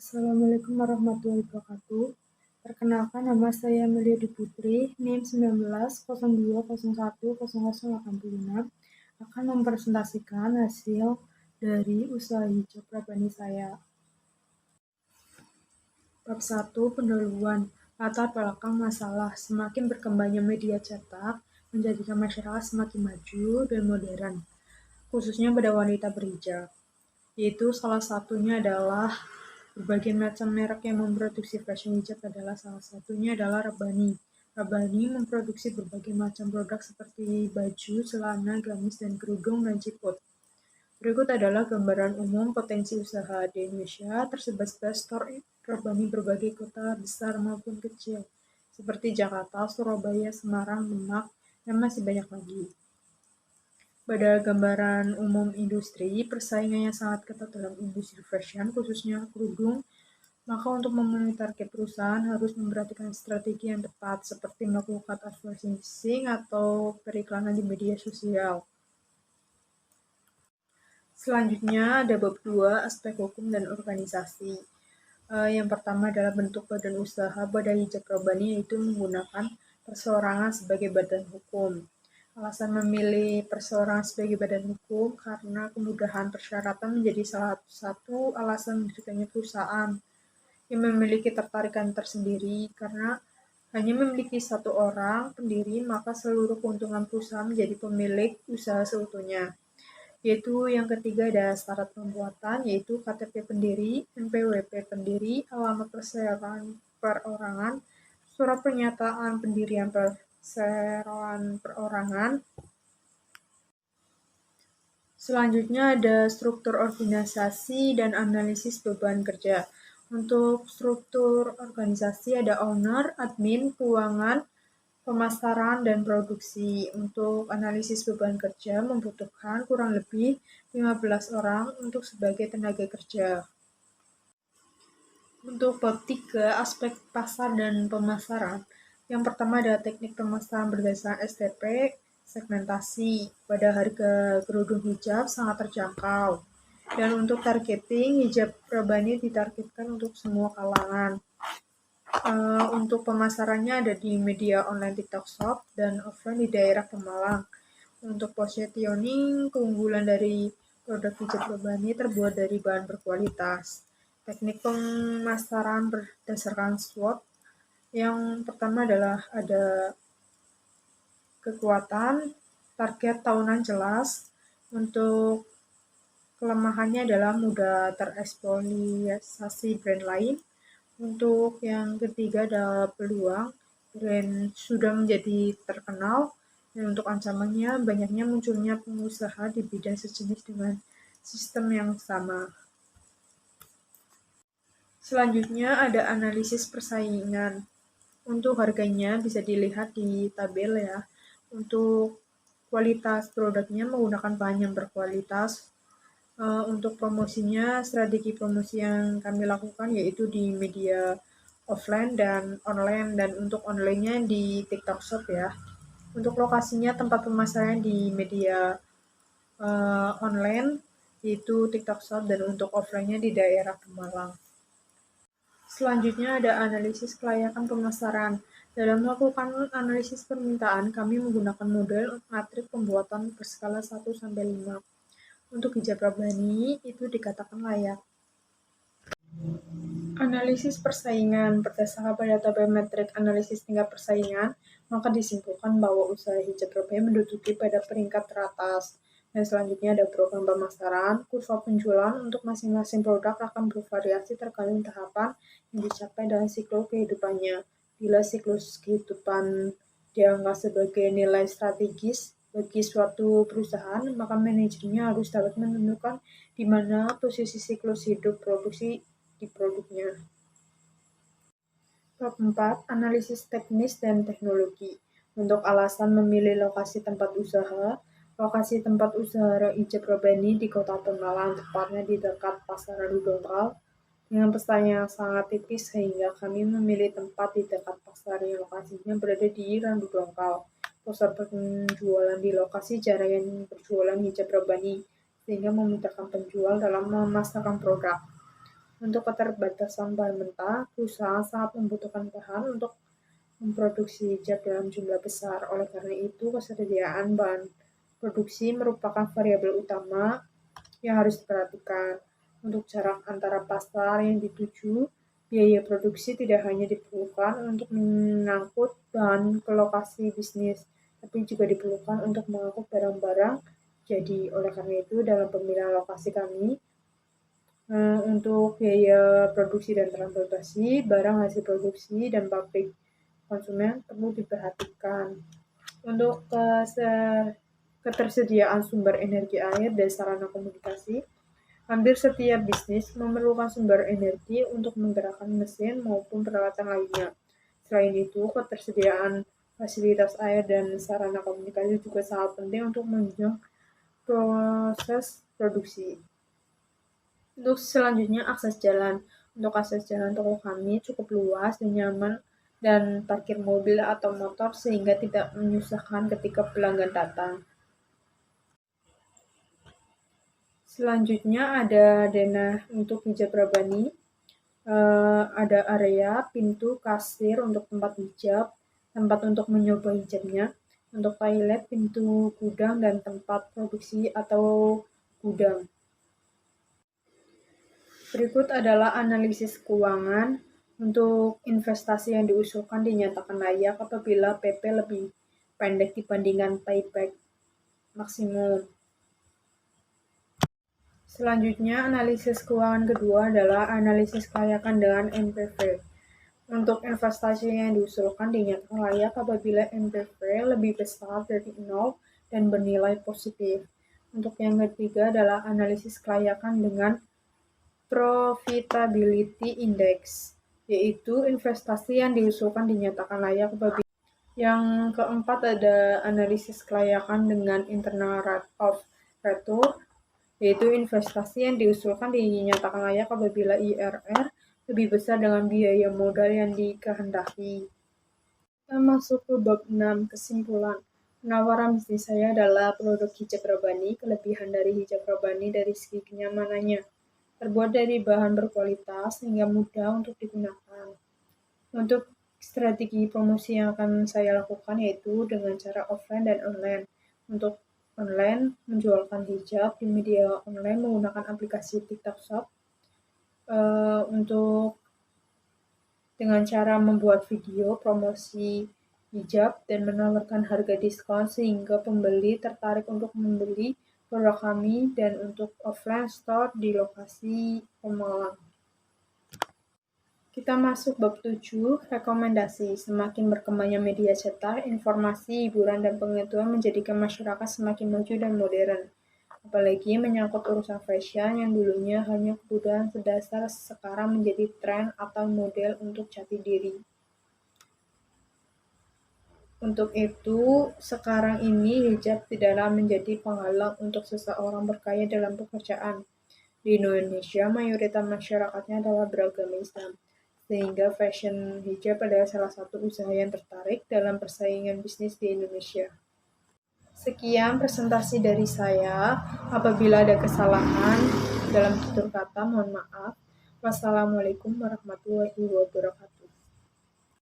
Assalamualaikum warahmatullahi wabarakatuh. Perkenalkan, nama saya Amelia Putri, NIM 1902010086, akan mempresentasikan hasil dari usaha hijau pribadi saya. Bab 1, pendahuluan. Latar belakang masalah. Semakin berkembangnya media cetak menjadikan masyarakat semakin maju dan modern, khususnya pada wanita berhijab. Yaitu salah satunya adalah berbagai macam merek yang memproduksi fashion hijab adalah salah satunya adalah Rabbani. Rabbani memproduksi berbagai macam produk seperti baju, celana, gamis, dan kerudung, dan ciput. Berikut adalah gambaran umum potensi usaha di Indonesia. Tersebar store Rabbani berbagai kota besar maupun kecil, seperti Jakarta, Surabaya, Semarang, Demak, dan masih banyak lagi. Pada gambaran umum industri, persaingannya sangat ketat dalam industri fashion, khususnya kerudung. Maka untuk memenuhi target perusahaan harus memperhatikan strategi yang tepat, seperti melakukan advertising atau periklanan di media sosial. Selanjutnya ada bab 2, aspek hukum dan organisasi. Yang pertama adalah bentuk badan usaha pada hijab Rabbani, yaitu menggunakan perseorangan sebagai badan hukum. Alasan memilih perseorangan sebagai badan hukum karena kemudahan persyaratan menjadi salah satu alasan didirikannya perusahaan yang memiliki ketertarikan tersendiri. Karena hanya memiliki satu orang pendiri, maka seluruh keuntungan perusahaan menjadi pemilik usaha seutuhnya. Yaitu yang ketiga ada syarat pembuatan, yaitu KTP pendiri, NPWP pendiri, alamat perseroan perorangan, surat pernyataan pendirian perseroan perorangan. Selanjutnya ada struktur organisasi dan analisis beban kerja. Untuk struktur organisasi ada owner, admin, keuangan, pemasaran, dan produksi. Untuk analisis beban kerja membutuhkan kurang lebih 15 orang untuk sebagai tenaga kerja. Untuk bab 3, aspek pasar dan pemasaran. Yang pertama ada teknik pemasaran berdasarkan STP, segmentasi. Pada harga kerudung hijab sangat terjangkau. Dan untuk targeting, hijab Rabbani ditargetkan untuk semua kalangan. Untuk pemasarannya ada di media online TikTok Shop dan offline di daerah Pemalang. Untuk positioning, keunggulan dari produk hijab Rabbani terbuat dari bahan berkualitas. Teknik pemasaran berdasarkan SWOT. Yang pertama adalah ada kekuatan, target tahunan jelas. Untuk kelemahannya adalah mudah tereksploitasi brand lain. Untuk yang ketiga ada peluang, brand sudah menjadi terkenal. Dan untuk ancamannya, banyaknya munculnya pengusaha di bidang sejenis dengan sistem yang sama. Selanjutnya ada analisis persaingan. Untuk harganya bisa dilihat di tabel ya. Untuk kualitas produknya menggunakan bahan yang berkualitas. Untuk promosinya, strategi promosi yang kami lakukan yaitu di media offline dan online, dan untuk online-nya di TikTok Shop ya. Untuk lokasinya, tempat pemasaran di media online yaitu TikTok Shop, dan untuk offline-nya di daerah Pemalang. Selanjutnya ada analisis kelayakan pemasaran. Dalam melakukan analisis permintaan, kami menggunakan model matrik pembuatan berskala 1-5. Untuk hijab Rabbani itu dikatakan layak. Analisis persaingan. Berdasarkan pada tabel metrik analisis tingkat persaingan, maka disimpulkan bahwa usaha hijab Rabbani menduduki pada peringkat teratas. Dan selanjutnya ada program pemasaran. Kurva penjualan untuk masing-masing produk akan bervariasi tergantung tahapan yang dicapai dalam siklus kehidupannya. Bila siklus kehidupan dianggap sebagai nilai strategis bagi suatu perusahaan, maka manajernya harus dapat menentukan di mana posisi siklus hidup produksi di produknya. Bab 4, analisis teknis dan teknologi. Untuk alasan memilih lokasi tempat usaha, lokasi tempat usaha hijab Rabbani di Kota Pemalang, tepatnya di dekat Pasar Randu Dongkal, dengan pesaing yang sangat tipis sehingga kami memilih tempat di dekat pasar yang lokasinya berada di Randu Dongkal. Pusat penjualan di lokasi jaringan berjualan hijab Rabbani, sehingga memudahkan penjual dalam memasarkan produk. Untuk keterbatasan bahan mentah, perusahaan sangat membutuhkan bahan untuk memproduksi hijab dalam jumlah besar. Oleh karena itu, kesediaan bahan produksi merupakan variabel utama yang harus diperhatikan. Untuk jarak antara pasar yang dituju, biaya produksi tidak hanya diperlukan untuk mengangkut bahan ke lokasi bisnis, tapi juga diperlukan untuk mengangkut barang-barang. Jadi, oleh karena itu, dalam pemilihan lokasi kami, untuk biaya produksi dan transportasi, barang hasil produksi, dan pabrik konsumen perlu diperhatikan. Untuk ketersediaan sumber energi air dan sarana komunikasi, hampir setiap bisnis memerlukan sumber energi untuk menggerakkan mesin maupun peralatan lainnya. Selain itu, ketersediaan fasilitas air dan sarana komunikasi juga sangat penting untuk menunjang proses produksi. Untuk selanjutnya, akses jalan. Untuk akses jalan toko kami cukup luas dan nyaman dan parkir mobil atau motor sehingga tidak menyusahkan ketika pelanggan datang. Selanjutnya ada denah untuk hijab Rabbani, ada area, pintu, kasir untuk tempat hijab, tempat untuk mencoba hijabnya, untuk toilet, pintu gudang, dan tempat produksi atau gudang. Berikut adalah analisis keuangan. Untuk investasi yang diusulkan dinyatakan layak apabila PP lebih pendek dibandingkan payback maksimum. Selanjutnya, analisis keuangan kedua adalah analisis kelayakan dengan NPV. Untuk investasi yang diusulkan dinyatakan layak apabila NPV lebih besar dari 0 dan bernilai positif. Untuk yang ketiga adalah analisis kelayakan dengan Profitability Index, yaitu investasi yang diusulkan dinyatakan layak apabila. Yang keempat ada analisis kelayakan dengan Internal Rate of Return, yaitu investasi yang diusulkan dinyatakan layak apabila IRR lebih besar dengan biaya modal yang dikehendaki. Kita masuk ke bab 6, kesimpulan. Penawaran bisnis saya adalah produk hijab Rabbani. Kelebihan dari hijab Rabbani dari segi kenyamanannya, terbuat dari bahan berkualitas sehingga mudah untuk digunakan. Untuk strategi promosi yang akan saya lakukan yaitu dengan cara offline dan online. Untuk online, menjualkan hijab di media online menggunakan aplikasi TikTok Shop. Untuk dengan cara membuat video promosi hijab dan menawarkan harga diskon sehingga pembeli tertarik untuk membeli produk kami, dan untuk offline store di lokasi Pemalang. Kita masuk bab 7, rekomendasi. Semakin berkembangnya media cetak, informasi, hiburan, dan pengetahuan menjadikan masyarakat semakin maju dan modern. Apalagi menyangkut urusan fashion yang dulunya hanya kebutuhan berdasar, sekarang menjadi tren atau model untuk jati diri. Untuk itu, sekarang ini hijab tidaklah menjadi penghalang untuk seseorang berkaya dalam pekerjaan. Di Indonesia, mayoritas masyarakatnya adalah beragama Islam, sehingga fashion hijab adalah salah satu usaha yang tertarik dalam persaingan bisnis di Indonesia. Sekian presentasi dari saya. Apabila ada kesalahan dalam tutur kata, mohon maaf. Wassalamualaikum warahmatullahi wabarakatuh.